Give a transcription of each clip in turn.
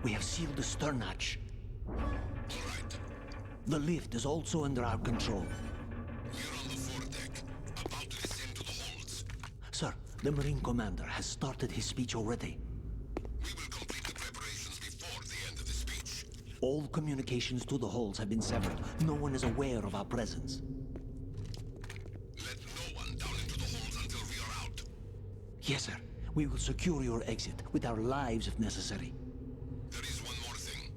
We have sealed the stern hatch. All right. The lift is also under our control. We're on the foredeck, about to descend to the holds. Sir, the Marine Commander has started his speech already. We will complete the preparations before the end of the speech. All communications to the holds have been severed. No one is aware of our presence. Let no one down into the holds until we are out. Yes, sir. We will secure your exit with our lives if necessary. There is one more thing.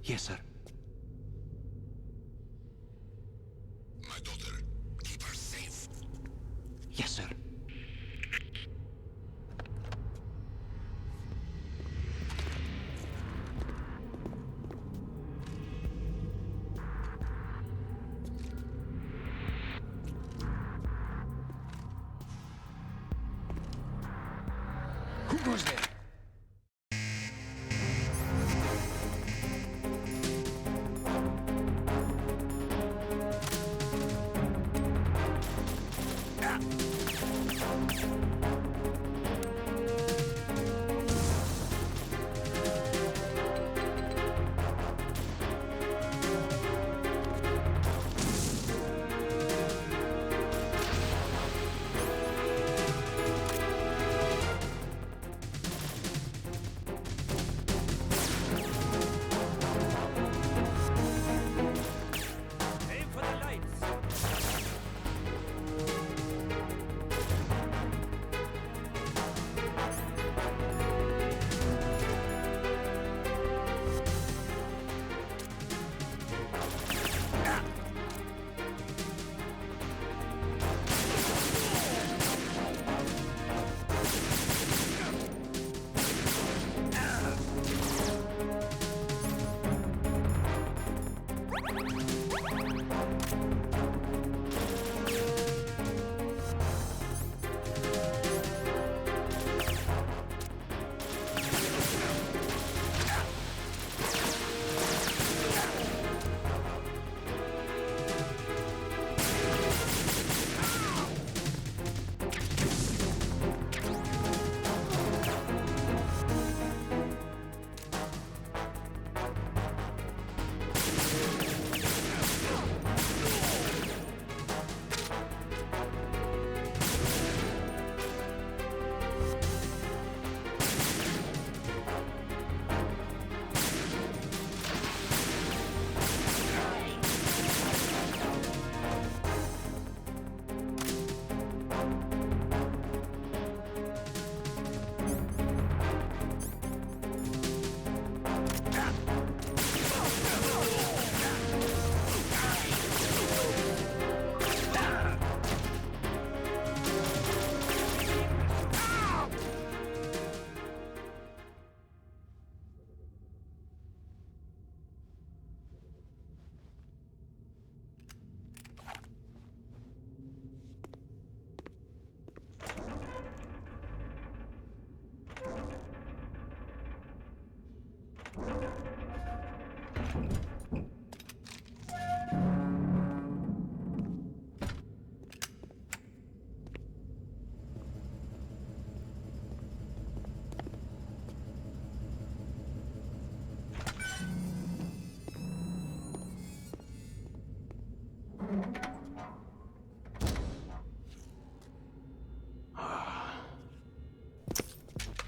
Yes, sir. My daughter, keep her safe. Yes, sir. Who goes there?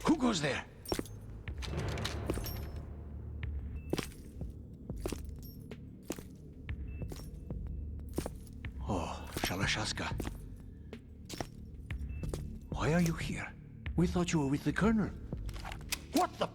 Who goes there? Oh, Shalashaska. Why are you here? We thought you were with the Colonel. What the...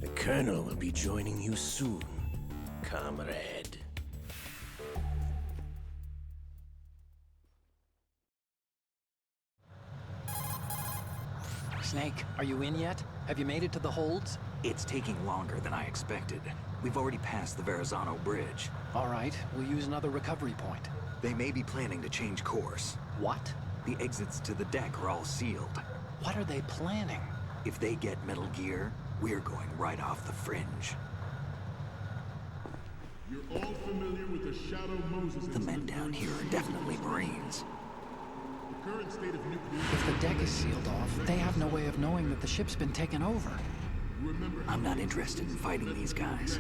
The Colonel will be joining you soon, comrade. Snake, are you in yet? Have you made it to the holds? It's taking longer than I expected. We've already passed the Verrazano Bridge. All right, we'll use another recovery point. They may be planning to change course. What? The exits to the deck are all sealed. What are they planning? If they get Metal Gear, we're going right off the fringe. You're all familiar with the Shadow Moses The men incident down during here are the definitely Marines. The current state of nuclear... If the deck is sealed off, they have no way of knowing that the ship's been taken over. Remember how I'm not interested in fighting these guys.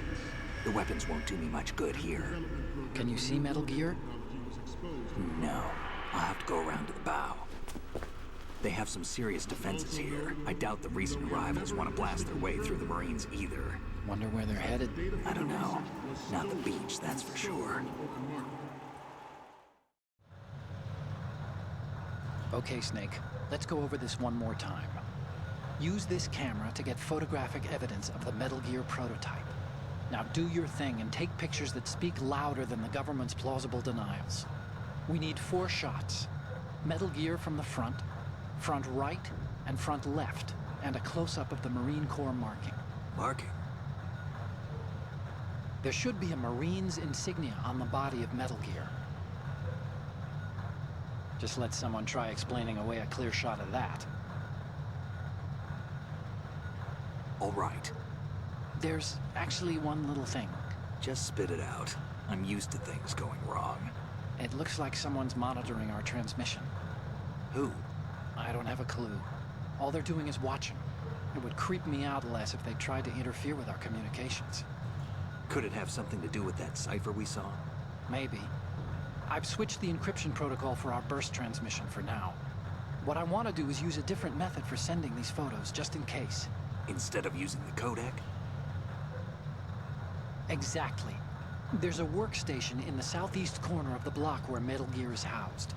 The weapons won't do me much good here. Can you see Metal Gear? technology was exposed? No, I'll have to go around to the bow. They have some serious defenses here. I doubt the recent arrivals want to blast their way through the Marines either. Wonder where they're headed. I don't know. Not the beach, that's for sure. Okay, Snake. Let's go over this one more time. Use this camera to get photographic evidence of the Metal Gear prototype. Now do your thing and take pictures that speak louder than the government's plausible denials. We need 4 shots. Metal Gear from the front right, and front left, and a close-up of the Marine Corps marking. Marking? There should be a Marine's insignia on the body of Metal Gear. Just let someone try explaining away a clear shot of that. All right. There's actually one little thing. Just spit it out. I'm used to things going wrong. It looks like someone's monitoring our transmission. Who? I don't have a clue. All they're doing is watching. It would creep me out less if they tried to interfere with our communications. Could it have something to do with that cipher we saw? Maybe. I've switched the encryption protocol for our burst transmission for now. What I want to do is use a different method for sending these photos, just in case. Instead of using the codec? Exactly. There's a workstation in the southeast corner of the block where Metal Gear is housed.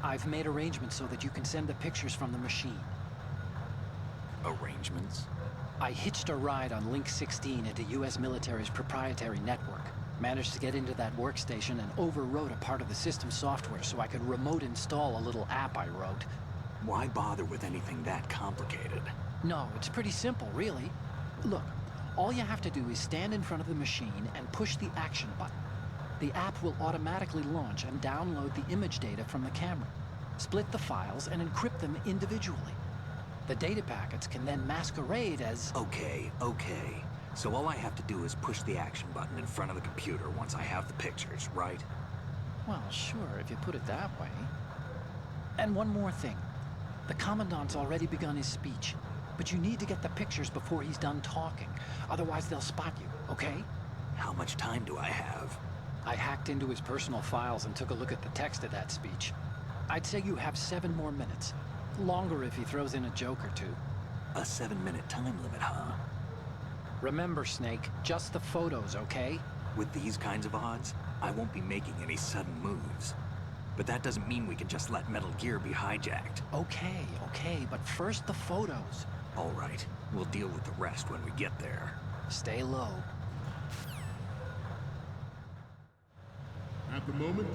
I've made arrangements so that you can send the pictures from the machine. Arrangements? I hitched a ride on Link 16 into US military's proprietary network. Managed to get into that workstation and overwrote a part of the system software so I could remote install a little app I wrote. Why bother with anything that complicated? No, it's pretty simple, really. Look, all you have to do is stand in front of the machine and push the action button. The app will automatically launch and download the image data from the camera, split the files, and encrypt them individually. The data packets can then masquerade as... Okay. So all I have to do is push the action button in front of the computer once I have the pictures, right? Well, sure, if you put it that way. And one more thing. The Commandant's already begun his speech, but you need to get the pictures before he's done talking. Otherwise, they'll spot you, okay? How much time do I have? I hacked into his personal files and took a look at the text of that speech. I'd say you have 7 more minutes. Longer if he throws in a joke or two. A 7-minute time limit, huh? Remember, Snake, just the photos, okay? With these kinds of odds, I won't be making any sudden moves. But that doesn't mean we can just let Metal Gear be hijacked. Okay, but first the photos. All right, we'll deal with the rest when we get there. Stay low. At the moment,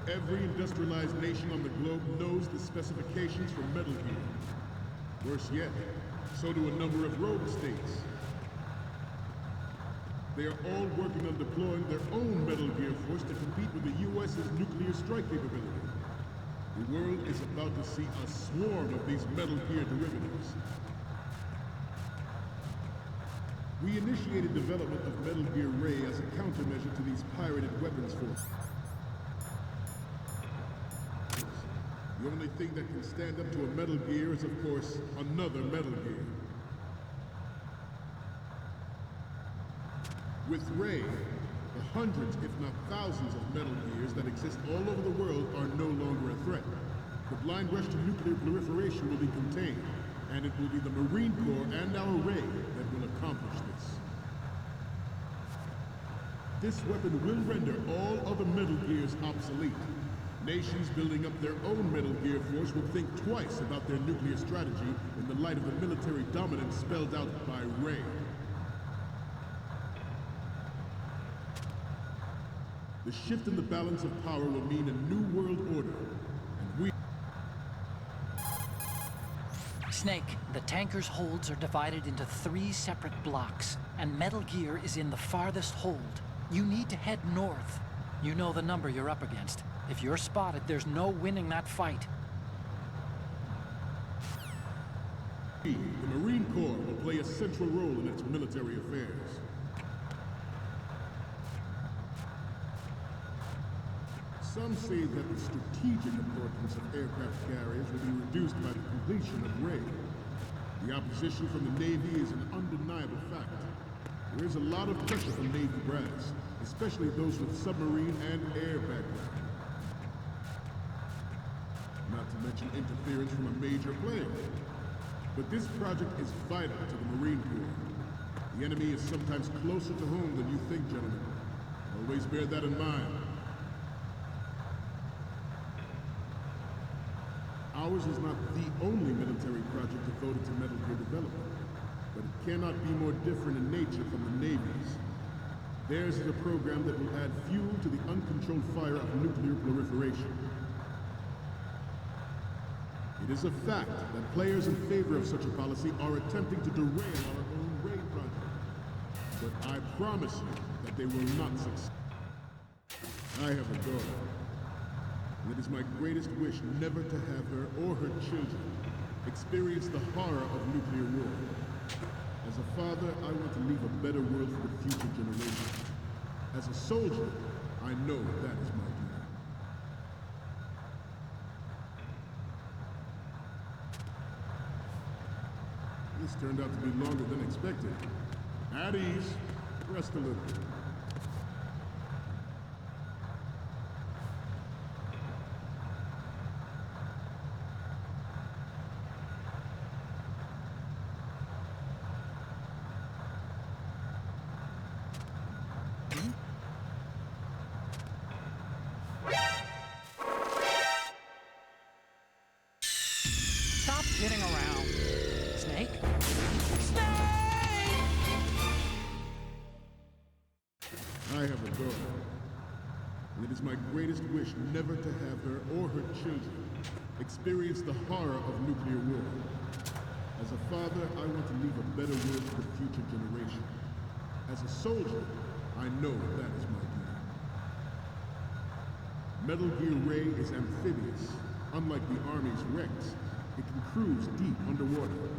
every industrialized nation on the globe knows the specifications for Metal Gear. Worse yet, so do a number of rogue states. They are all working on deploying their own Metal Gear force to compete with the U.S.'s nuclear strike capability. The world is about to see a swarm of these Metal Gear derivatives. We initiated development of Metal Gear Ray as a countermeasure to these pirated weapons forces. The only thing that can stand up to a Metal Gear is, of course, another Metal Gear. With Ray, the hundreds, if not thousands, of Metal Gears that exist all over the world are no longer a threat. The blind rush to nuclear proliferation will be contained, and it will be the Marine Corps and our Ray that will accomplish this. This weapon will render all other Metal Gears obsolete. Nations building up their own Metal Gear force will think twice about their nuclear strategy in the light of the military dominance spelled out by Ray. The shift in the balance of power will mean a new world order, and we... Snake, the tanker's holds are divided into 3 separate blocks, and Metal Gear is in the farthest hold. You need to head north. You know the number you're up against. If you're spotted, there's no winning that fight. The Marine Corps will play a central role in its military affairs. Some say that the strategic importance of aircraft carriers will be reduced by the completion of Ray. The opposition from the Navy is an undeniable fact. There is a lot of pressure from Navy brass, especially those with submarine and air background. Not to mention interference from a major player. But this project is vital to the Marine Corps. The enemy is sometimes closer to home than you think, gentlemen. Always bear that in mind. Ours is not the only military project devoted to Metal Gear development, but it cannot be more different in nature from the Navy's. Theirs is a program that will add fuel to the uncontrolled fire of nuclear proliferation. It is a fact that players in favor of such a policy are attempting to derail our own Ray project. But I promise you that they will not succeed. I have a daughter. And it is my greatest wish never to have her or her children experience the horror of nuclear war. As a father, I want to leave a better world for the future generations. As a soldier, I know that is my duty. This turned out to be longer than expected. At ease. Rest a little. Stop kidding around. Snake? I have a daughter, and it is my greatest wish never to have her or her children experience the horror of nuclear war. As a father, I want to leave a better world for the future generation. As a soldier, I know that is my duty. Metal Gear Ray is amphibious. Unlike the Army's Rex, it can cruise deep underwater,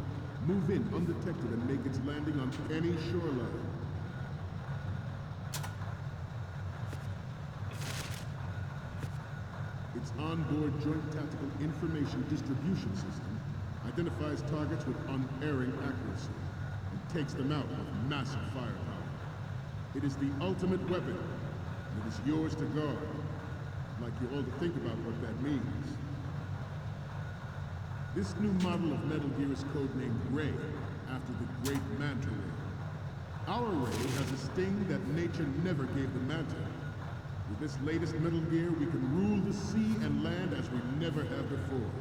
move in undetected and make its landing on any shoreline. Its onboard Joint Tactical Information Distribution System identifies targets with unerring accuracy and takes them out with massive firepower. It is the ultimate weapon, and it is yours to guard. I'd like you all to think about what that means. This new model of Metal Gear is codenamed Ray, after the great Manta Ray. Our Ray has a sting that nature never gave the Manta. With this latest Metal Gear, we can rule the sea and land as we never have before.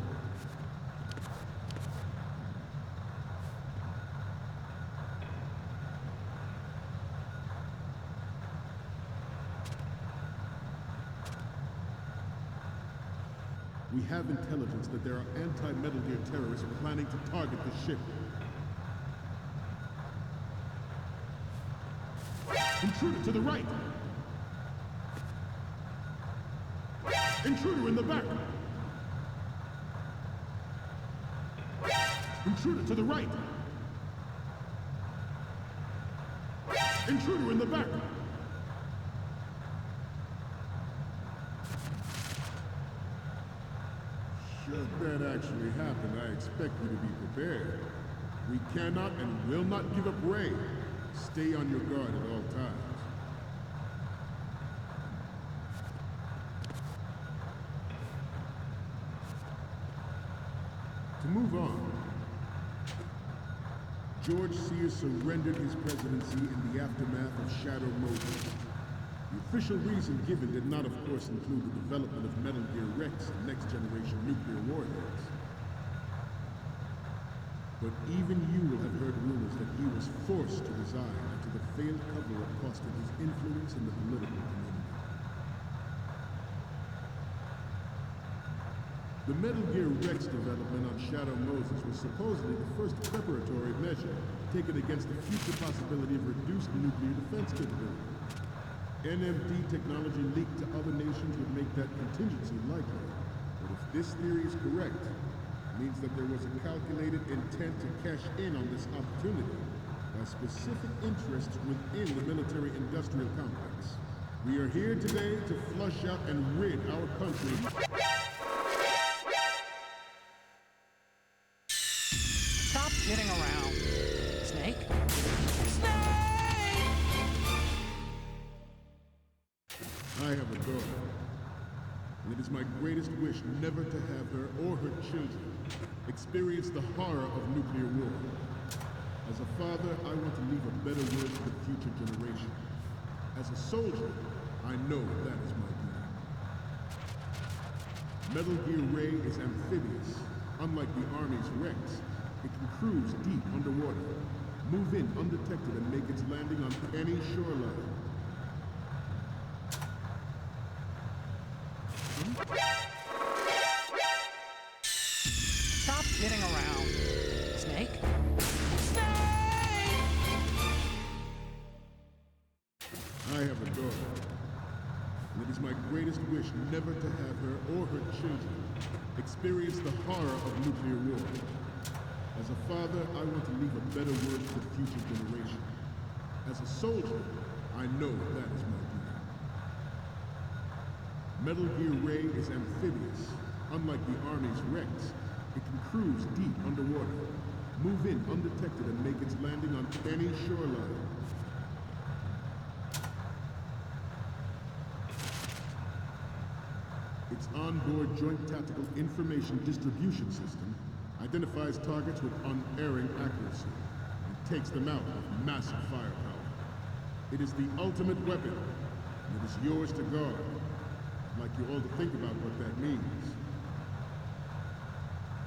We have intelligence that there are anti-Metal Gear terrorists planning to target the ship. Intruder to the right! Intruder in the back! Intruder to the right! Intruder in the back! Should that actually happen, I expect you to be prepared. We cannot and will not give up Ray. Stay on your guard at all times. To move on, George Sears surrendered his presidency in the aftermath of Shadow Moses. The official reason given did not, of course, include the development of Metal Gear Rex and next-generation nuclear warheads. But even you will have heard rumors that he was forced to resign after the failed cover-up costed his influence in the political community. The Metal Gear Rex development on Shadow Moses was supposedly the first preparatory measure taken against the future possibility of reduced nuclear defense capability. NMD technology leaked to other nations would make that contingency likely. But if this theory is correct, it means that there was a calculated intent to cash in on this opportunity by specific interests within the military-industrial complex. We are here today to flush out and rid our country. Stop kidding around. Snake? I have a daughter, and it is my greatest wish never to have her or her children experience the horror of nuclear war. As a father, I want to leave a better word for the future generation. As a soldier, I know that is my duty. Metal Gear Ray is amphibious. Unlike the Army's Rex, it can cruise deep underwater, move in undetected, and make its landing on any shoreline. Stop kidding around. Snake? I have a daughter, and it is my greatest wish never to have her or her children experience the horror of nuclear war. As a father, I want to leave a better word for the future generation. As a soldier, I know that is my duty. Metal Gear Ray is amphibious. Unlike the Army's Rex, it can cruise deep underwater, move in undetected, and make its landing on any shoreline. Its onboard Joint Tactical Information Distribution System identifies targets with unerring accuracy and takes them out with massive firepower. It is the ultimate weapon, and it is yours to guard. I'd like you all to think about what that means.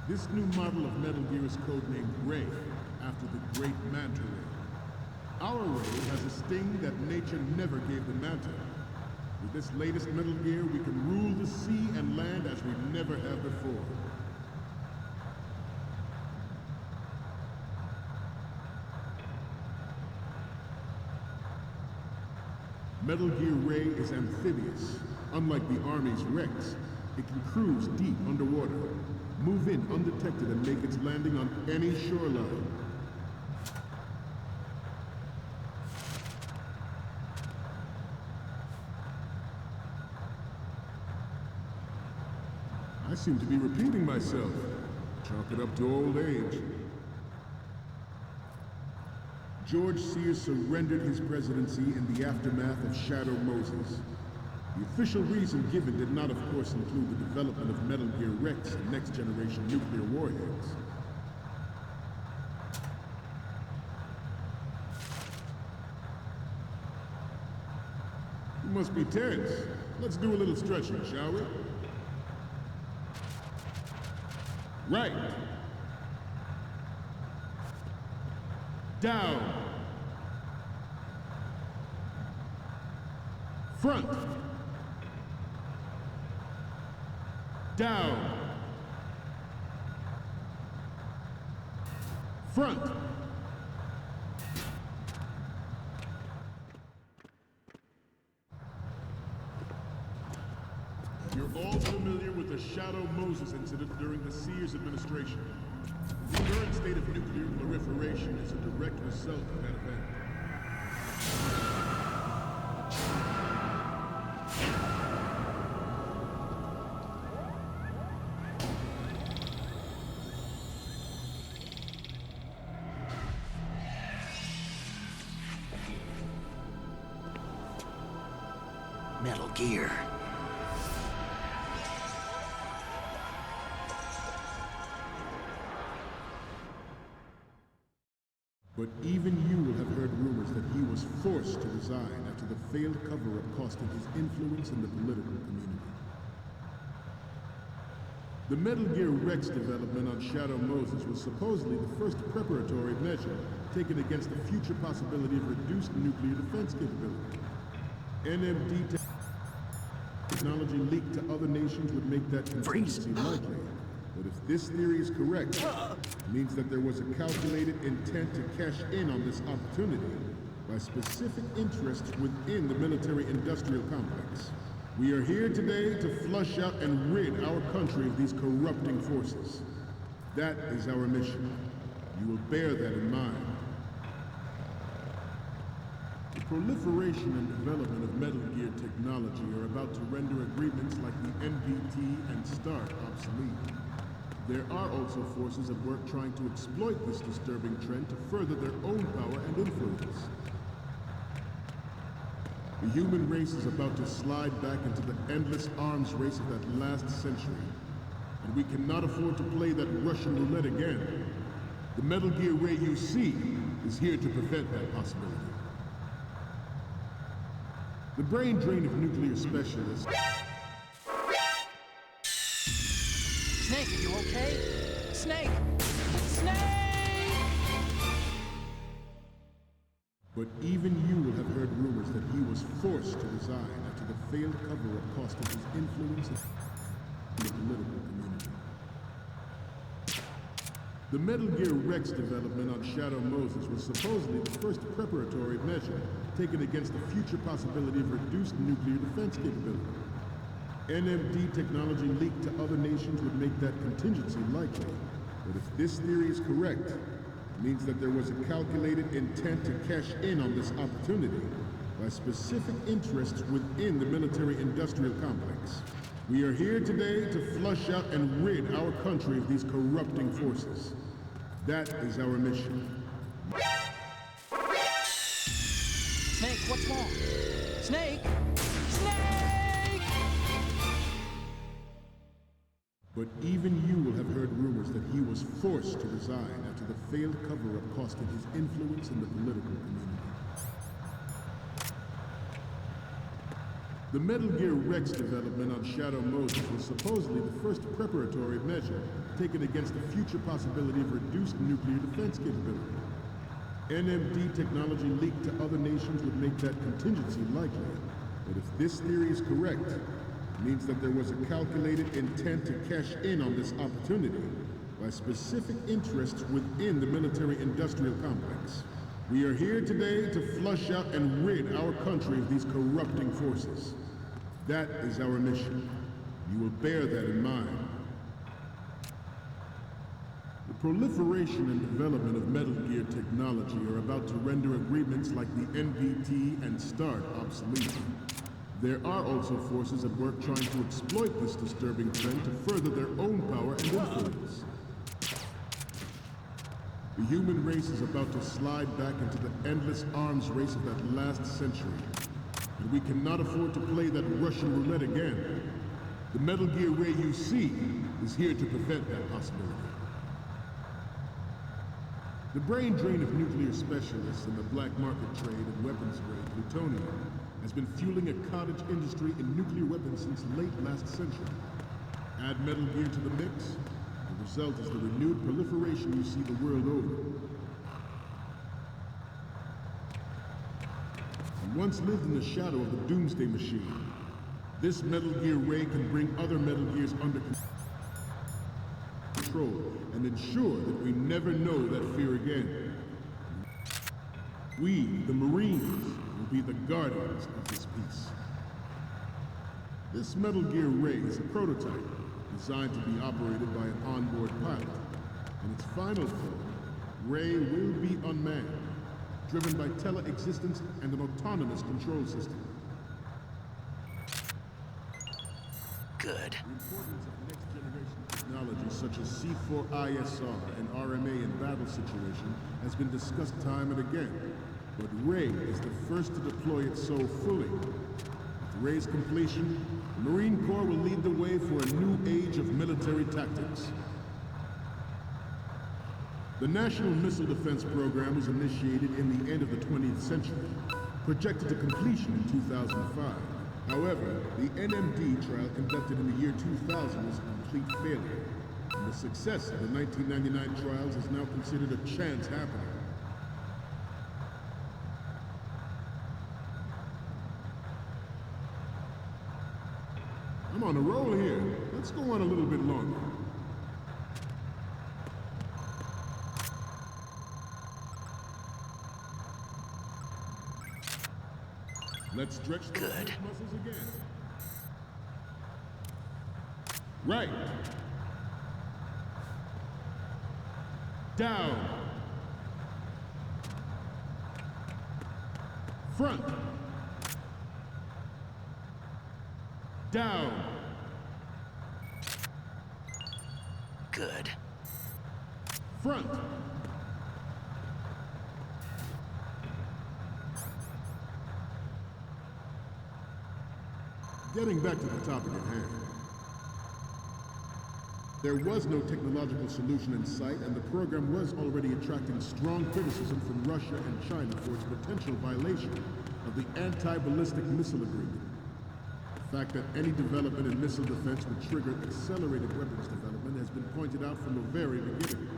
This new model of Metal Gear is codenamed Ray, after the great Manta Ray. Our Ray has a sting that nature never gave the Manta. With this latest Metal Gear, we can rule the sea and land as we never have before. Metal Gear Ray is amphibious. Unlike the Army's Rex, it can cruise deep underwater, move in undetected, and make its landing on any shoreline. I seem to be repeating myself. Chalk it up to old age. George Sears surrendered his presidency in the aftermath of Shadow Moses. The official reason given did not, of course, include the development of Metal Gear Rex and next-generation nuclear warheads. You must be tense. Let's do a little stretching, shall we? Right. Down. Front. Down. Front. You're all familiar with the Shadow Moses incident during the Sears administration. The current state of nuclear proliferation is a direct result of that event. Metal Gear. But even you will have heard rumors that he was forced to resign after the failed cover-up costing his influence in the political community. The Metal Gear Rex development on Shadow Moses was supposedly the first preparatory measure taken against the future possibility of reduced nuclear defense capability. NMD technology leaked to other nations would make that contingency likely. But if this theory is correct, it means that there was a calculated intent to cash in on this opportunity by specific interests within the military-industrial complex. We are here today to flush out and rid our country of these corrupting forces. That is our mission. You will bear that in mind. The proliferation and development of Metal Gear technology are about to render agreements like the NPT and START obsolete. There are also forces at work trying to exploit this disturbing trend to further their own power and influence. The human race is about to slide back into the endless arms race of that last century, and we cannot afford to play that Russian roulette again. The Metal Gear Ray you see is here to prevent that possibility. The brain drain of nuclear specialists... Snake, are you okay? Snake! Snake! But even you will have heard rumors that he was forced to resign after the failed cover-up cost him his influence in the political community. The Metal Gear Rex development on Shadow Moses was supposedly the first preparatory measure taken against the future possibility of reduced nuclear defense capability. NMD technology leaked to other nations would make that contingency likely. But if this theory is correct, it means that there was a calculated intent to cash in on this opportunity by specific interests within the military-industrial complex. We are here today to flush out and rid our country of these corrupting forces. That is our mission. Snake, what's wrong? Snake! Snake! But even you will have heard rumors that he was forced to resign after the failed cover-up cost him his influence in the political community. The Metal Gear Rex development on Shadow Moses was supposedly the first preparatory measure taken against the future possibility of reduced nuclear defense capability. NMD technology leaked to other nations would make that contingency likely. But if this theory is correct, it means that there was a calculated intent to cash in on this opportunity by specific interests within the military-industrial complex. We are here today to flush out and rid our country of these corrupting forces. That is our mission. You will bear that in mind. The proliferation and development of Metal Gear technology are about to render agreements like the NPT and START obsolete. There are also forces at work trying to exploit this disturbing trend to further their own power and influence. The human race is about to slide back into the endless arms race of that last century, and we cannot afford to play that Russian roulette again. The Metal Gear Ray you see is here to prevent that possibility. The brain drain of nuclear specialists and the black market trade in weapons-grade plutonium has been fueling a cottage industry in nuclear weapons since late last century. Add Metal Gear to the mix, the result is the renewed proliferation you see the world over. You once lived in the shadow of the Doomsday Machine. This Metal Gear Ray can bring other Metal Gears under control and ensure that we never know that fear again. We, the Marines, will be the guardians of this peace. This Metal Gear Ray is a prototype designed to be operated by an onboard pilot. In its final form, Ray will be unmanned, driven by tele-existence and an autonomous control system. Good. The importance of next-generation technology such as C4ISR and RMA in battle situation has been discussed time and again, but Ray is the first to deploy it so fully. With Ray's completion, the Marine Corps will lead the way for a new age of military tactics. The National Missile Defense Program was initiated in the end of the 20th century, projected to completion in 2005. However, the NMD trial conducted in the year 2000 was a complete failure, and the success of the 1999 trials is now considered a chance happening. I'm on a roll here. Let's go on a little bit longer. Let's stretch those Good. hip muscles again. Right. Down. Front. Down. Good. Front. Getting back to the topic at hand. There was no technological solution in sight, and the program was already attracting strong criticism from Russia and China for its potential violation of the anti-ballistic missile agreement. The fact that any development in missile defense would trigger accelerated weapons development has been pointed out from the very beginning.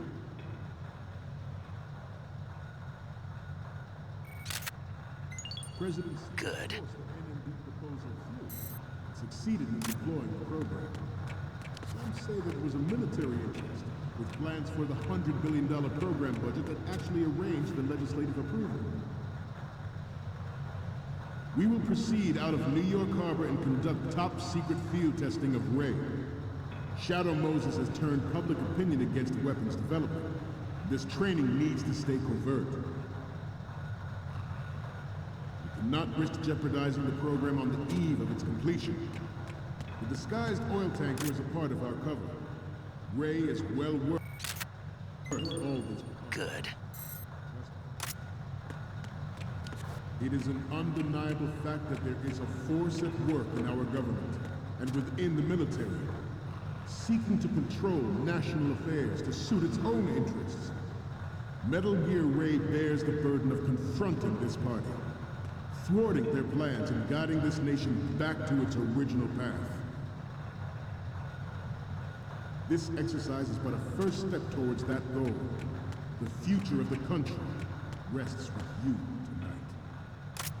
President Xi Good. forced the NMD proposal through and succeeded in deploying the program. Some say that it was a military interest, with plans for the $100 billion program budget that actually arranged the legislative approval. We will proceed out of New York Harbor and conduct top-secret field testing of Ray. Shadow Moses has turned public opinion against weapons development. This training needs to stay covert. We cannot risk jeopardizing the program on the eve of its completion. The disguised oil tanker is a part of our cover. Ray is well worth all this. Good. It is an undeniable fact that there is a force at work in our government and within the military, seeking to control national affairs to suit its own interests. Metal Gear Ray bears the burden of confronting this party, thwarting their plans and guiding this nation back to its original path. This exercise is but a first step towards that goal. The future of the country rests with you tonight.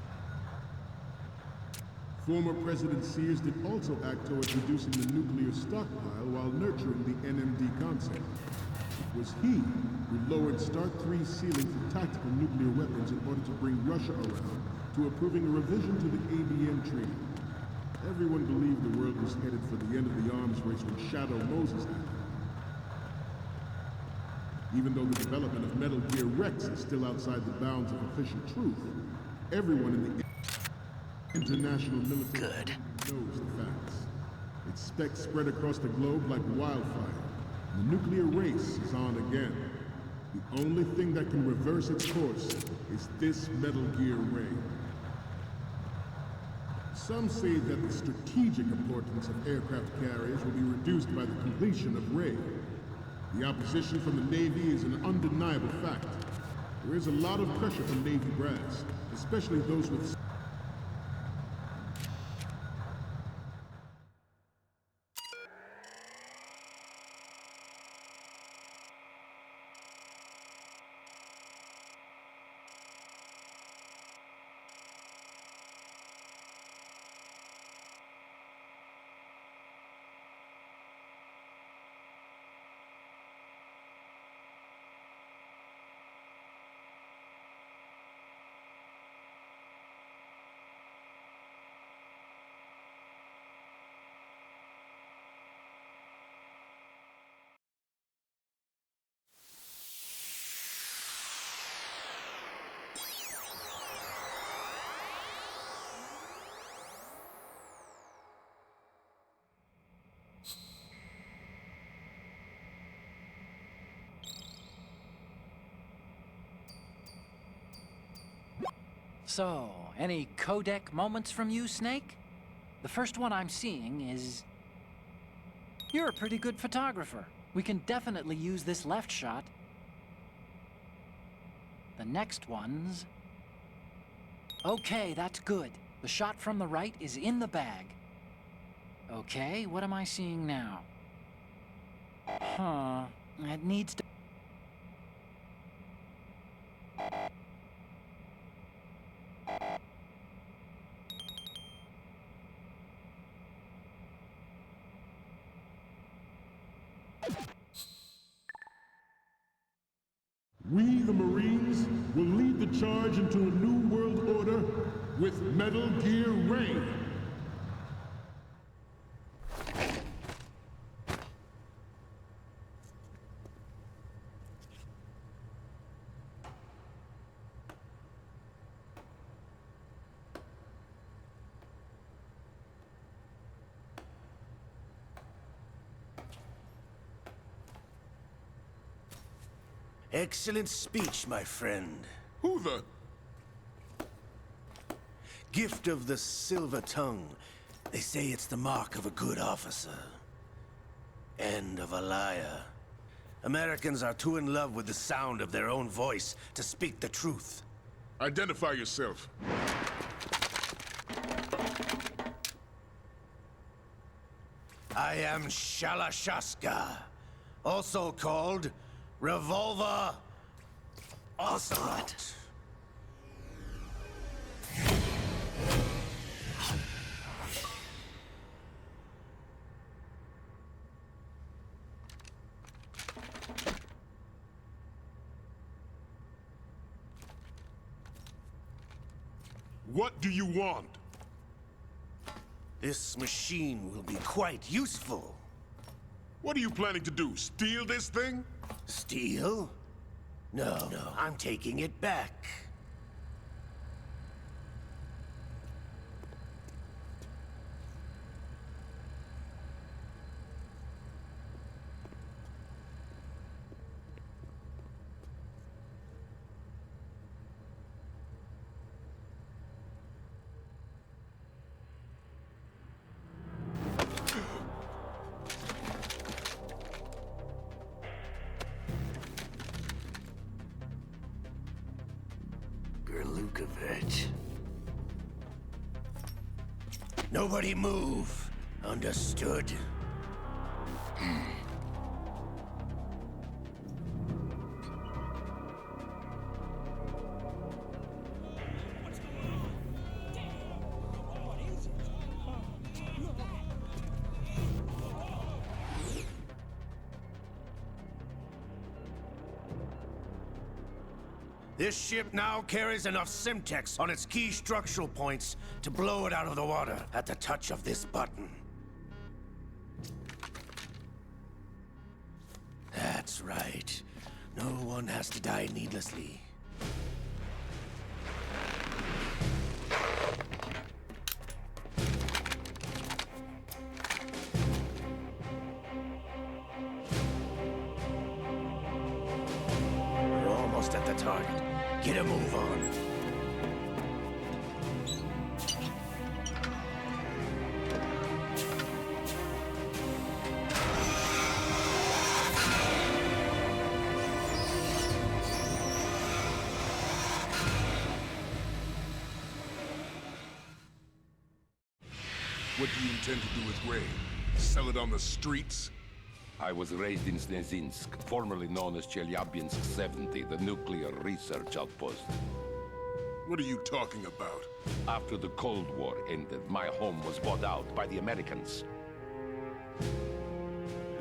Former President Sears did also act towards reducing the nuclear stockpile while nurturing the NMD concept. It was he who lowered Start 3's ceiling for tactical nuclear weapons in order to bring Russia around to approving a revision to the ABM treaty. Everyone believed the world was headed for the end of the arms race when Shadow Moses happened. Even though the development of Metal Gear Rex is still outside the bounds of official truth, everyone in the international military knows the facts. Its specs spread across the globe like wildfire. The nuclear race is on again. The only thing that can reverse its course is this Metal Gear Ray. Some say that the strategic importance of aircraft carriers will be reduced by the completion of Ray. The opposition from the Navy is an undeniable fact. There is a lot of pressure from Navy brass, especially those with So, any codec moments from you, Snake? The first one I'm seeing is... You're a pretty good photographer. We can definitely use this left shot. The next one's... Okay, that's good. The shot from the right is in the bag. Okay, what am I seeing now? Huh, it needs to... we, the Marines, will lead the charge into a new world order with Metal Gear Rain. Excellent speech, my friend. Who the... Gift of the silver tongue. They say it's the mark of a good officer. End of a liar. Americans are too in love with the sound of their own voice to speak the truth. Identify yourself. I am Shalashaska, also called Revolver Ocelot. What do you want? This machine will be quite useful. What are you planning to do? Steal this thing? Steal? No, I'm taking it back. Nobody move. Understood? This ship now carries enough Simtex on its key structural points to blow it out of the water at the touch of this button. That's right. No one has to die needlessly. We're almost at the target. Get a move on. What do you intend to do with Ray? Sell it on the streets? I was raised in Snezinsk, formerly known as Chelyabinsk 70, the nuclear research outpost. What are you talking about? After the Cold War ended, my home was bought out by the Americans.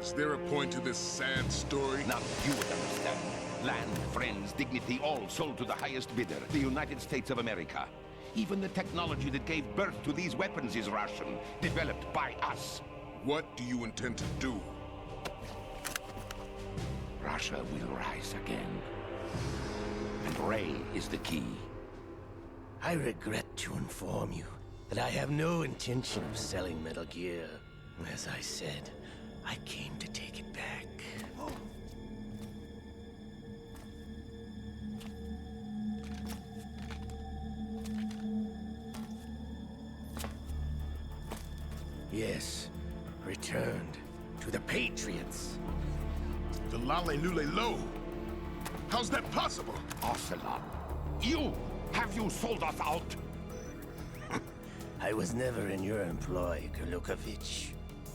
Is there a point to this sad story? Now you would understand. Land, friends, dignity, all sold to the highest bidder, the United States of America. Even the technology that gave birth to these weapons is Russian, developed by us. What do you intend to do? Russia will rise again. And Ray is the key. I regret to inform you that I have no intention of selling Metal Gear. As I said, I came to take it back. Yes, returned to the Patriots. The Lale Lule Lo? How's that possible? Ocelot, have you sold us out? I was never in your employ, Golukovich.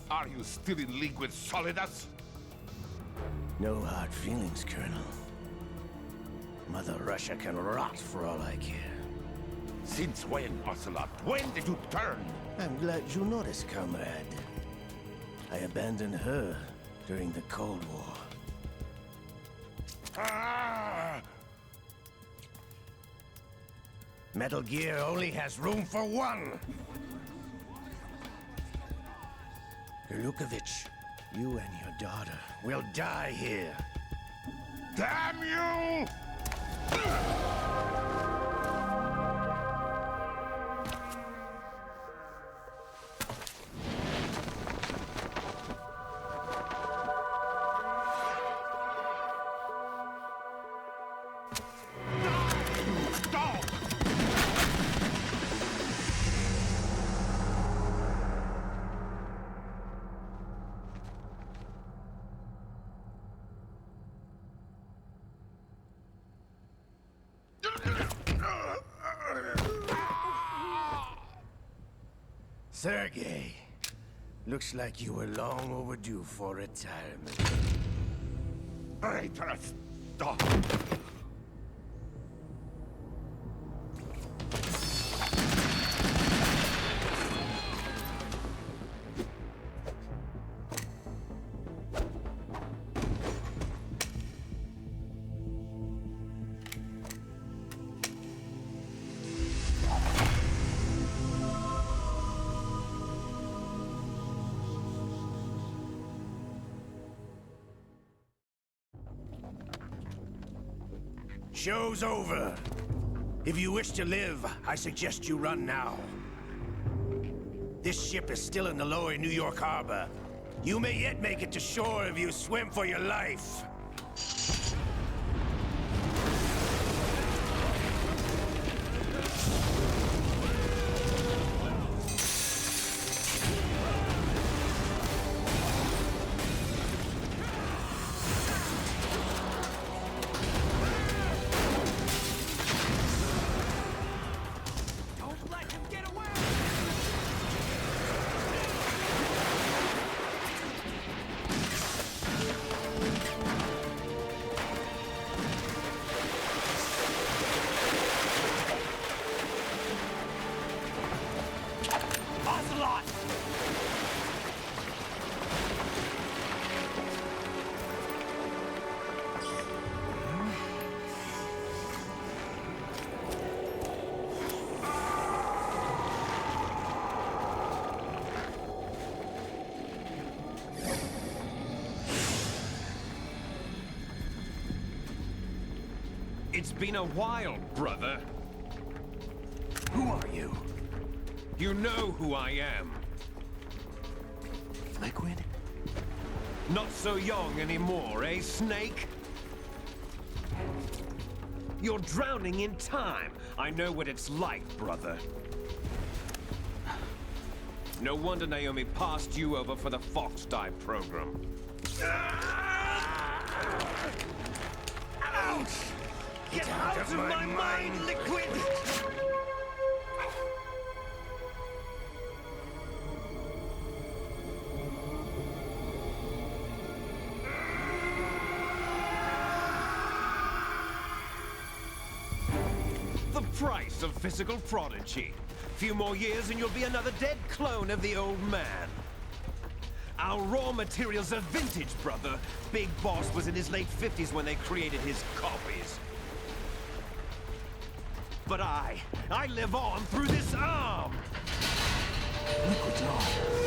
Are you still in league with Solidus? No hard feelings, Colonel. Mother Russia can rot for all I care. Since when, Ocelot? When did you turn? I'm glad you noticed, comrade. I abandoned her during the Cold War. Ah! Metal Gear only has room for one! Lukovich, you and your daughter will die here. Damn you! Sergei, looks like you were long overdue for retirement. Traitorous dog! Show's over. If you wish to live, I suggest you run now. This ship is still in the lower New York harbor. You may yet make it to shore if you swim for your life. It's been a while, brother. Who are you? You know who I am. Liquid? Not so young anymore, eh, Snake? You're drowning in time. I know what it's like, brother. No wonder Naomi passed you over for the Fox Dive program. Ouch! Get out of my mind, Liquid! The price of physical prodigy. Few more years and you'll be another dead clone of the old man. Our raw materials are vintage, brother. Big Boss was in his late 50s when they created his copies. But I live on through this arm! Liquid's on.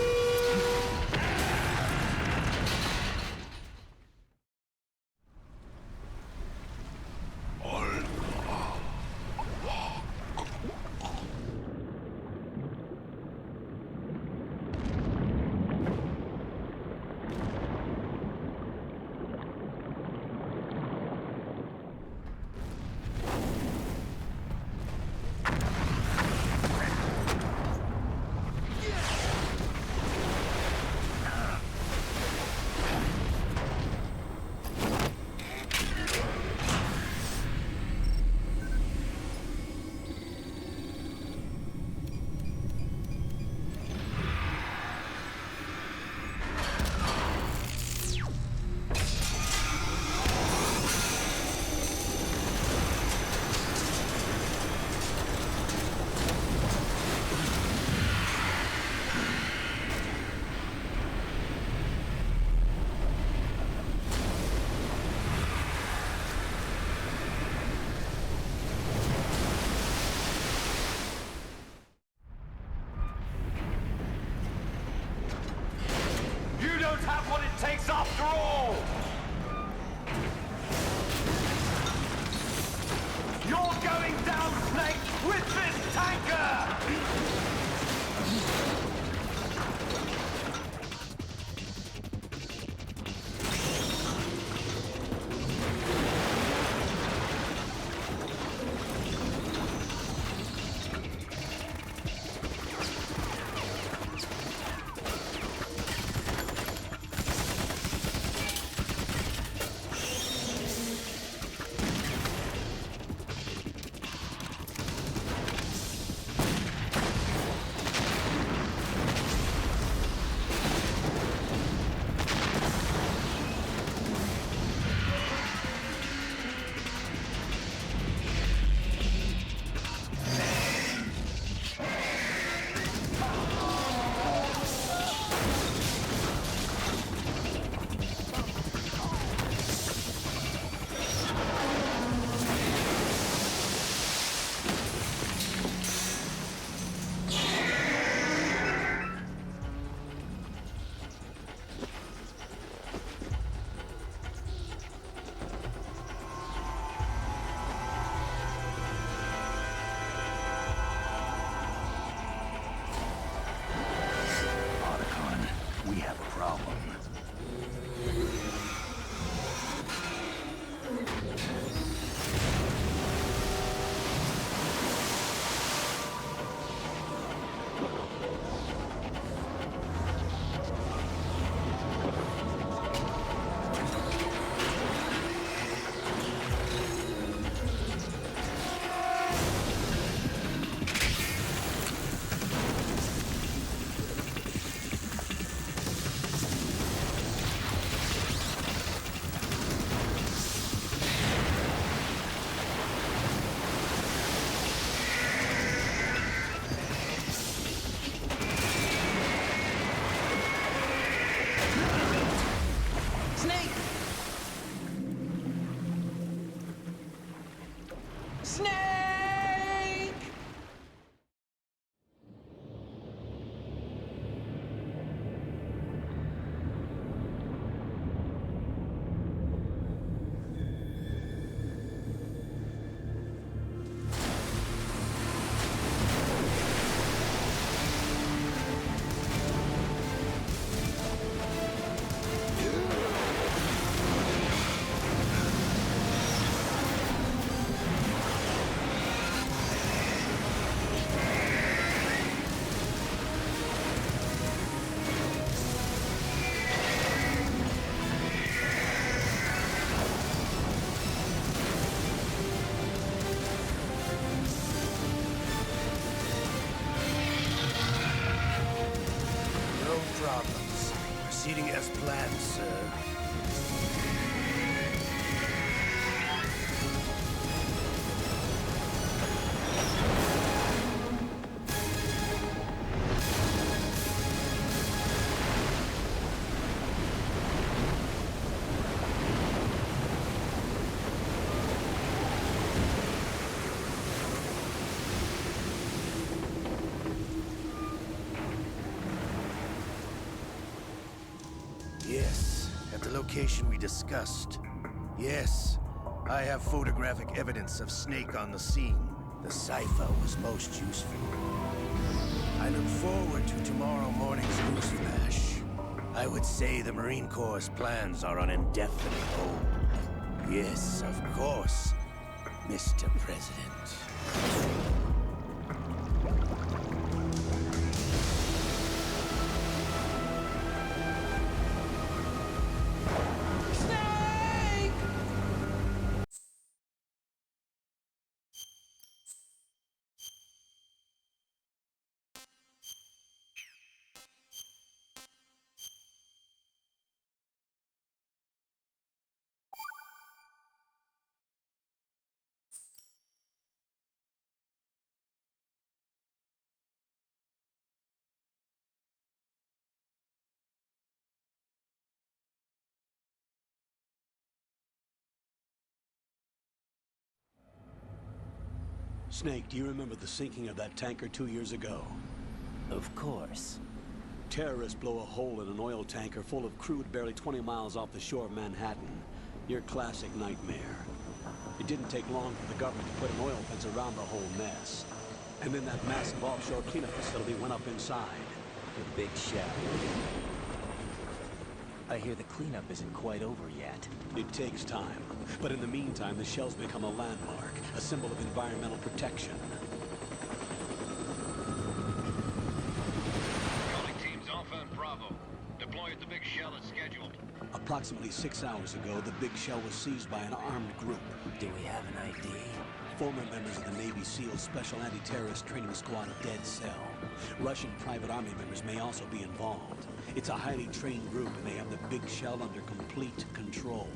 problems. Proceeding as planned, sir. Yes, at the location we discussed. Yes, I have photographic evidence of Snake on the scene. The cipher was most useful. I look forward to tomorrow morning's news flash. I would say the Marine Corps' plans are on indefinite hold. Yes, of course, Mr. President. Snake, do you remember the sinking of that tanker 2 years ago? Of course. Terrorists blow a hole in an oil tanker full of crude barely 20 miles off the shore of Manhattan. Your classic nightmare. It didn't take long for the government to put an oil fence around the whole mess. And then that massive offshore cleanup facility went up inside. The big shell. I hear the cleanup isn't quite over yet. It takes time. But in the meantime, the shell's become a landmark, a symbol of environmental protection. Calling teams Alpha and Bravo. Deploy at the big shell as scheduled. Approximately 6 hours ago, the big shell was seized by an armed group. Do we have an ID? Former members of the Navy SEALs Special Anti-Terrorist Training Squad Dead Cell. Russian private army members may also be involved. It's a highly trained group, and they have the big shell under complete control.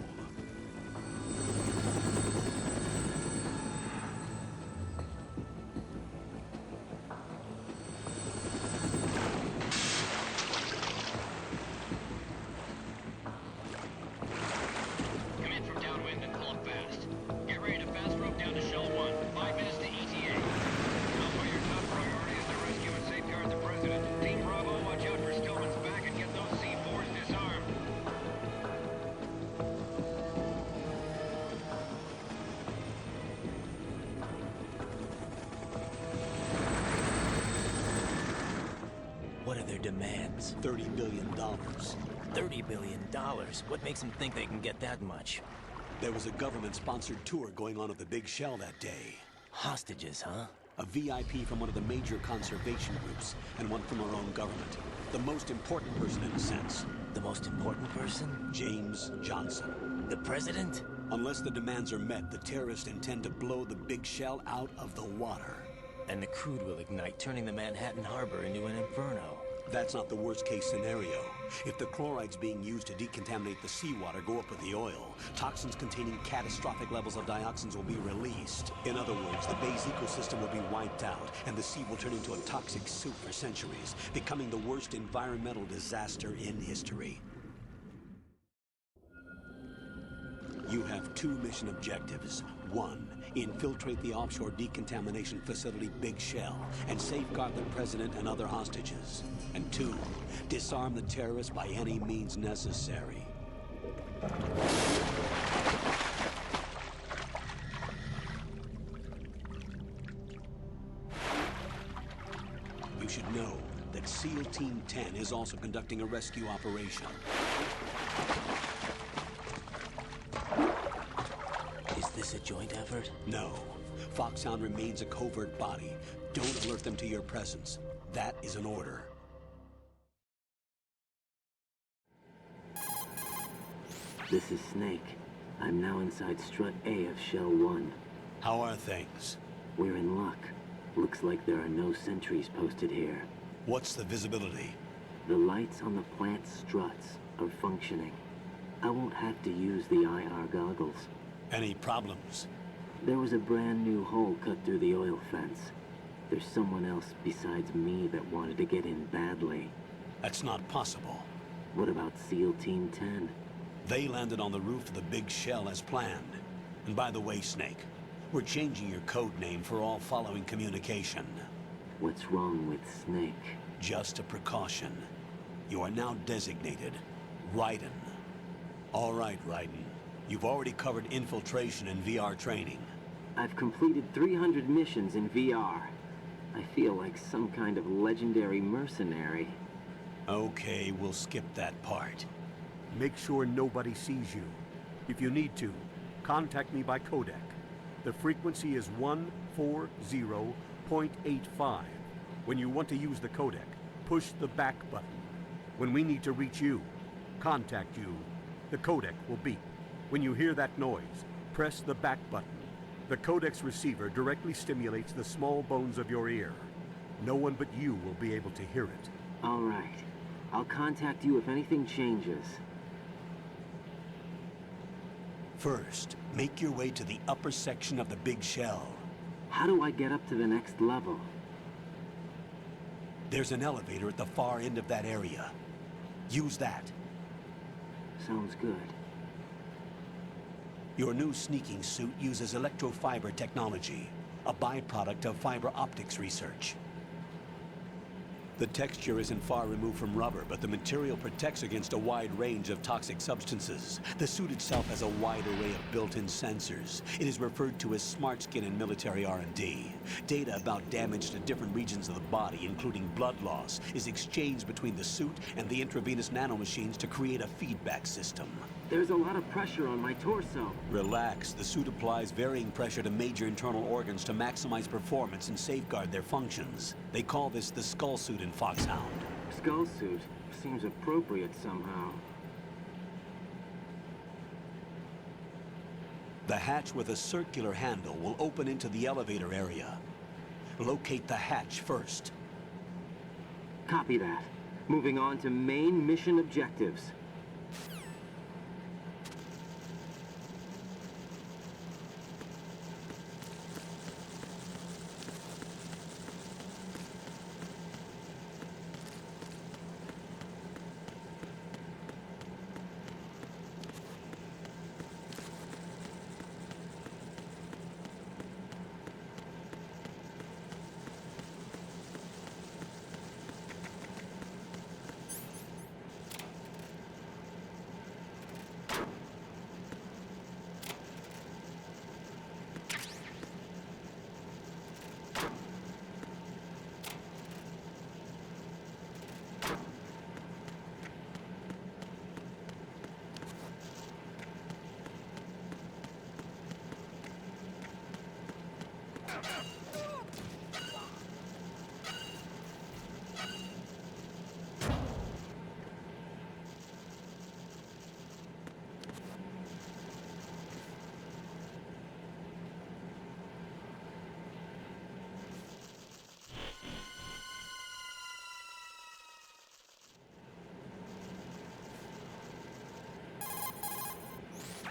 Come in from downwind and pull up fast. Get ready to fast rope down to Shell 1. 5 minutes to ETA. Alpha, your top priority is to rescue and safeguard the President. Team Bravo, watch out for Stillman's back and get those C4s disarmed. What are their demands? $30 billion. $30 billion? What makes them think they can get that much? There was a government-sponsored tour going on of the big shell that day. Hostages, huh? A VIP from one of the major conservation groups, and one from our own government. The most important person in a sense. The most important person? James Johnson. The President? Unless the demands are met, the terrorists intend to blow the big shell out of the water. And the crude will ignite, turning the Manhattan Harbor into an inferno. That's not the worst-case scenario. If the chlorides being used to decontaminate the seawater go up with the oil, toxins containing catastrophic levels of dioxins will be released. In other words, the bay's ecosystem will be wiped out, and the sea will turn into a toxic soup for centuries, becoming the worst environmental disaster in history. You have 2 mission objectives. 1, infiltrate the offshore decontamination facility Big Shell and safeguard the President and other hostages. And 2, disarm the terrorists by any means necessary. You should know that SEAL Team 10 is also conducting a rescue operation. Is this a joint effort? No. Foxhound remains a covert body. Don't alert them to your presence. That is an order. This is Snake. I'm now inside Strut A of Shell 1. How are things? We're in luck. Looks like there are no sentries posted here. What's the visibility? The lights on the plant struts are functioning. I won't have to use the IR goggles. Any problems? There was a brand new hole cut through the oil fence. There's someone else besides me that wanted to get in badly. That's not possible. What about SEAL Team 10? They landed on the roof of the big shell as planned. And by the way, Snake, we're changing your code name for all following communication. What's wrong with Snake? Just a precaution. You are now designated Raiden. All right, Raiden. You've already covered infiltration and VR training. I've completed 300 missions in VR. I feel like some kind of legendary mercenary. Okay, we'll skip that part. Make sure nobody sees you. If you need to, contact me by codec. The frequency is 140.85. When you want to use the codec, push the back button. When we need to reach you, contact you, the codec will beep. When you hear that noise, press the back button. The codec's receiver directly stimulates the small bones of your ear. No one but you will be able to hear it. All right. I'll contact you if anything changes. First, make your way to the upper section of the big shell. How do I get up to the next level? There's an elevator at the far end of that area. Use that. Sounds good. Your new sneaking suit uses electrofiber technology, a byproduct of fiber optics research. The texture isn't far removed from rubber, but the material protects against a wide range of toxic substances. The suit itself has a wide array of built-in sensors. It is referred to as smart skin in military R&D. Data about damage to different regions of the body, including blood loss, is exchanged between the suit and the intravenous nanomachines to create a feedback system. There's a lot of pressure on my torso. Relax. The suit applies varying pressure to major internal organs to maximize performance and safeguard their functions. They call this the skull suit in Foxhound. Skull suit seems appropriate somehow. The hatch with a circular handle will open into the elevator area. Locate the hatch first. Copy that. Moving on to main mission objectives.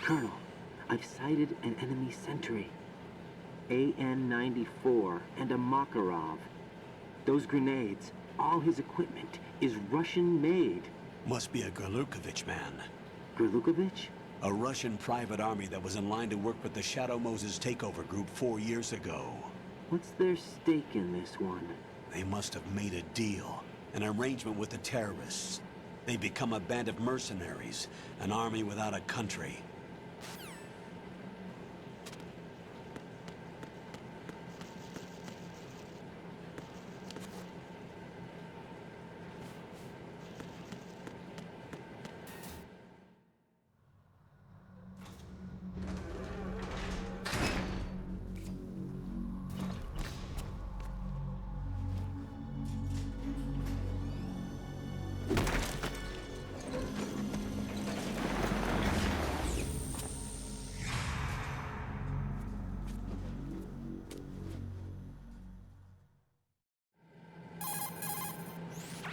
Colonel, I've sighted an enemy sentry. AN-94 and a Makarov. Those grenades, all his equipment, is Russian-made. Must be a Gurlukovich man. Gurlukovich? A Russian private army that was in line to work with the Shadow Moses takeover group 4 years ago. What's their stake in this one? They must have made a deal, an arrangement with the terrorists. They become a band of mercenaries, an army without a country.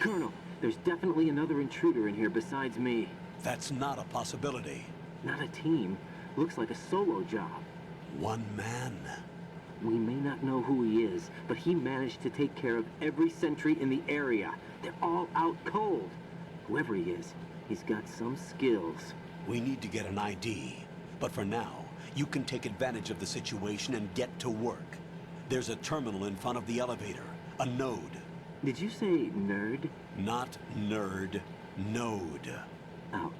Colonel, There's definitely another intruder in here besides me. That's not a possibility. Not a team. Looks like a solo job. One man. We may not know who he is, but he managed to take care of every sentry in the area. They're all out cold. Whoever he is, he's got some skills. We need to get an ID. But for now, you can take advantage of the situation and get to work. There's a terminal in front of the elevator. A node. Did you say nerd? Not nerd. Node. Oh.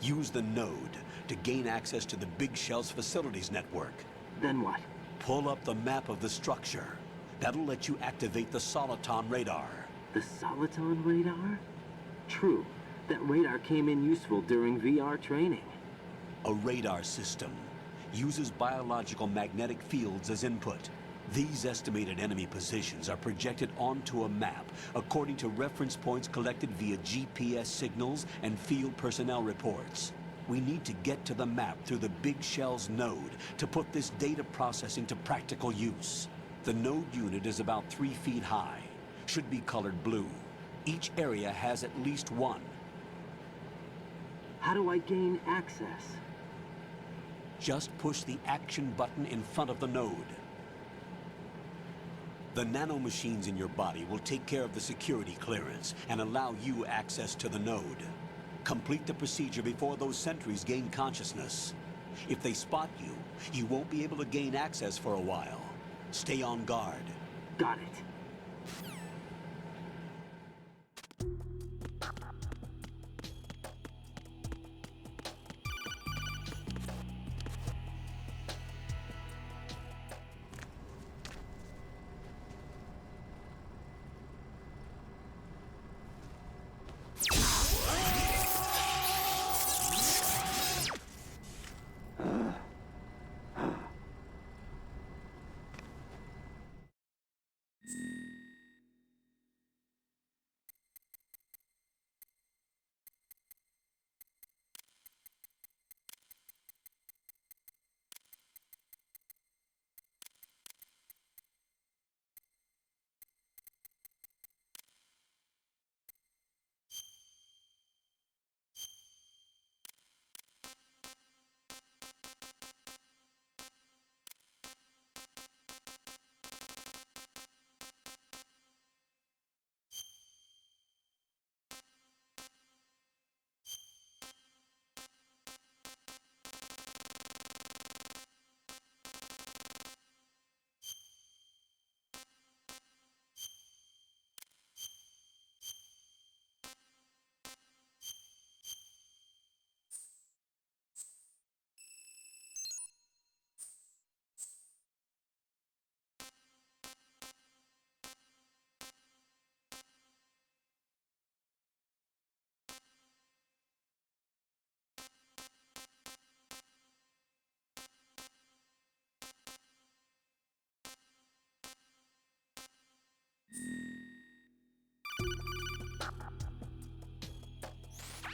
Use the node to gain access to the Big Shell's facilities network. Then what? Pull up the map of the structure. That'll let you activate the Soliton radar. The Soliton radar? True. That radar came in useful during VR training. A radar system uses biological magnetic fields as input. These estimated enemy positions are projected onto a map according to reference points collected via GPS signals and field personnel reports. We need to get to the map through the Big Shell's node to put this data processing to practical use. The node unit is about 3 feet high, should be colored blue. Each area has at least one. How do I gain access? Just push the action button in front of the node. The nanomachines in your body will take care of the security clearance and allow you access to the node. Complete the procedure before those sentries gain consciousness. If they spot you, you won't be able to gain access for a while. Stay on guard. Got it.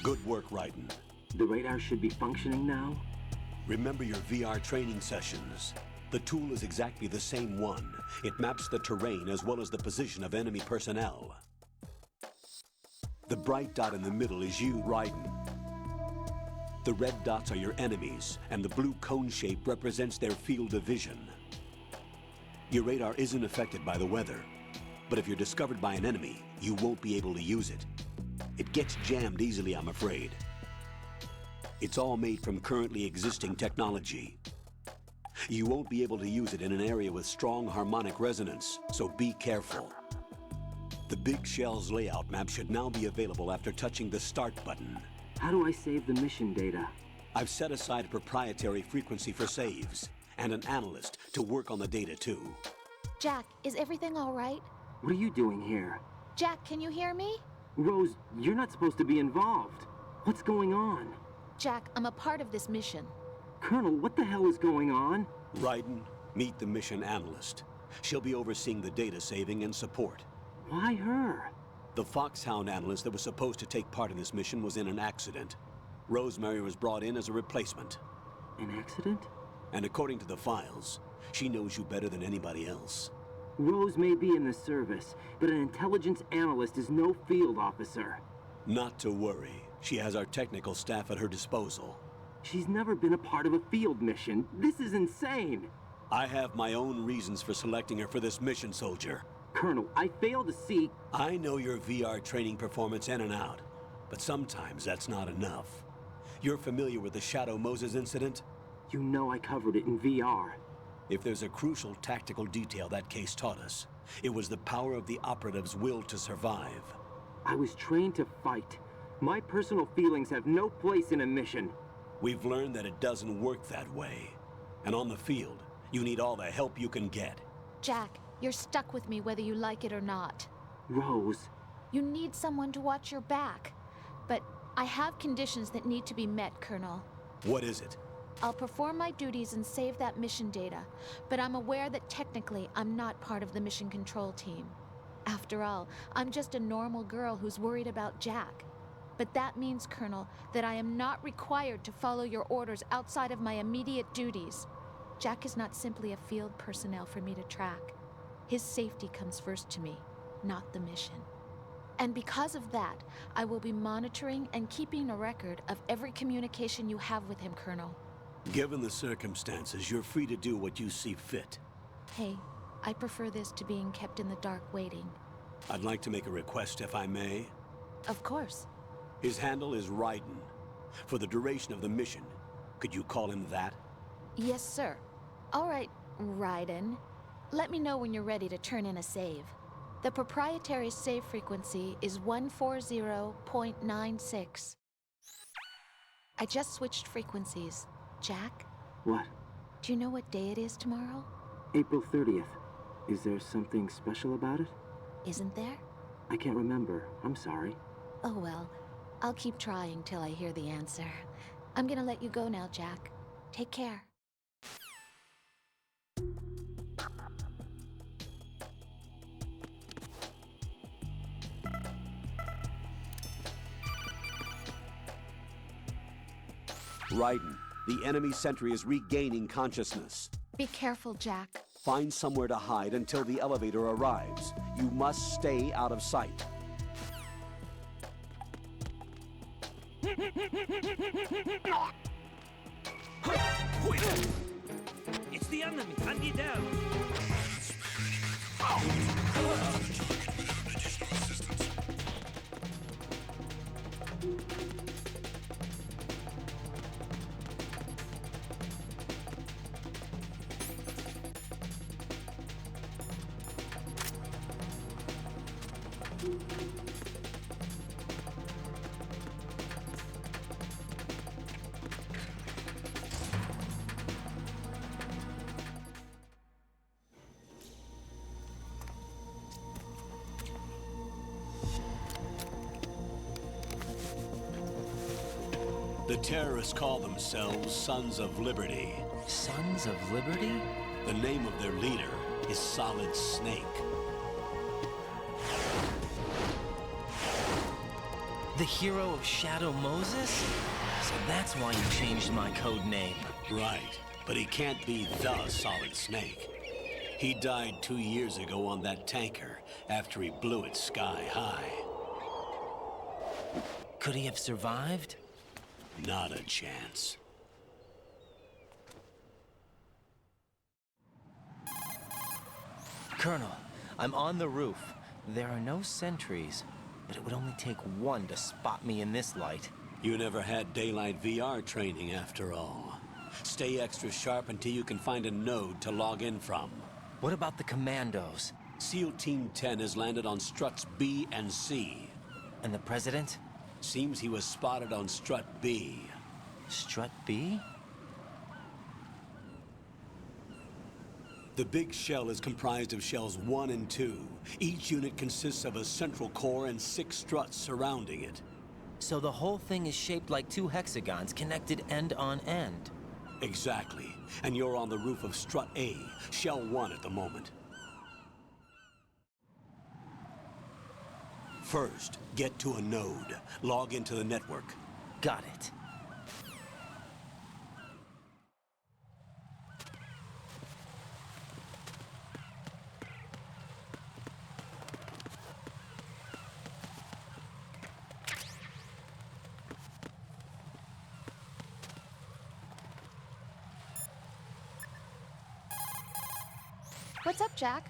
Good work, Raiden. The radar should be functioning now? Remember your VR training sessions. The tool is exactly the same one. It maps the terrain as well as the position of enemy personnel. The bright dot in the middle is you, Raiden. The red dots are your enemies, and the blue cone shape represents their field of vision. Your radar isn't affected by the weather, but if you're discovered by an enemy, you won't be able to use it. It gets jammed easily, I'm afraid. It's all made from currently existing technology. You won't be able to use it in an area with strong harmonic resonance, so be careful. The Big Shell's layout map should now be available after touching the Start button. How do I save the mission data? I've set aside a proprietary frequency for saves, and an analyst to work on the data too. Jack, is everything all right? What are you doing here? Jack, can you hear me? Rose, you're not supposed to be involved. What's going on? Jack, I'm a part of this mission. Colonel, what the hell is going on? Raiden, meet the mission analyst. She'll be overseeing the data saving and support. Why her? The Foxhound analyst that was supposed to take part in this mission was in an accident. Rosemary was brought in as a replacement. An accident? And according to the files, she knows you better than anybody else. Rose may be in the service, but an intelligence analyst is no field officer. Not to worry. She has our technical staff at her disposal. She's never been a part of a field mission. This is insane! I have my own reasons for selecting her for this mission, soldier. Colonel, I fail to see... I know your VR training performance in and out, but sometimes that's not enough. You're familiar with the Shadow Moses incident? You know I covered it in VR. If there's a crucial tactical detail that case taught us, it was the power of the operative's will to survive. I was trained to fight. My personal feelings have no place in a mission. We've learned that it doesn't work that way. And on the field, you need all the help you can get. Jack, you're stuck with me whether you like it or not. Rose. You need someone to watch your back. But I have conditions that need to be met, Colonel. What is it? I'll perform my duties and save that mission data, but I'm aware that technically I'm not part of the mission control team. After all, I'm just a normal girl who's worried about Jack. But that means, Colonel, that I am not required to follow your orders outside of my immediate duties. Jack is not simply a field personnel for me to track. His safety comes first to me, not the mission. And because of that, I will be monitoring and keeping a record of every communication you have with him, Colonel. Given the circumstances, you're free to do what you see fit. Hey, I prefer this to being kept in the dark waiting. I'd like to make a request, if I may. Of course. His handle is Raiden. For the duration of the mission, could you call him that? Yes, sir. All right, Raiden. Let me know when you're ready to turn in a save. The proprietary save frequency is 140.96. I just switched frequencies. Jack? What? Do you know what day it is tomorrow? April 30th. Is there something special about it? Isn't there? I can't remember. I'm sorry. Oh well. I'll keep trying till I hear the answer. I'm gonna let you go now, Jack. Take care. Raiden, the enemy sentry is regaining consciousness. Be careful, Jack. Find somewhere to hide until the elevator arrives. You must stay out of sight. It's the enemy! Hunt it down! The terrorists call themselves Sons of Liberty. Sons of Liberty? The name of their leader is Solid Snake. The hero of Shadow Moses? So that's why you changed my code name. Right, but he can't be the Solid Snake. He died 2 years ago on that tanker after he blew it sky high. Could he have survived? Not a chance. Colonel, I'm on the roof. There are no sentries, but it would only take one to spot me in this light. You never had daylight VR training after all. Stay extra sharp until you can find a node to log in from. What about the commandos? SEAL Team 10 has landed on struts B and C. And the President? Seems he was spotted on strut B. Strut B? The big shell is comprised of shells 1 and 2. Each unit consists of a central core and 6 struts surrounding it. So the whole thing is shaped like 2 hexagons connected end on end. Exactly. And you're on the roof of strut A, shell 1 at the moment. First, get to a node. Log into the network. Got it. What's up, Jack?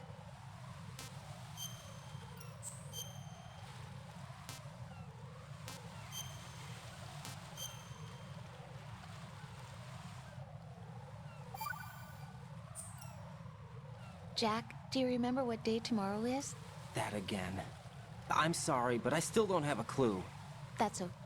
Jack, do you remember what day tomorrow is? That again. I'm sorry, but I still don't have a clue. That's okay.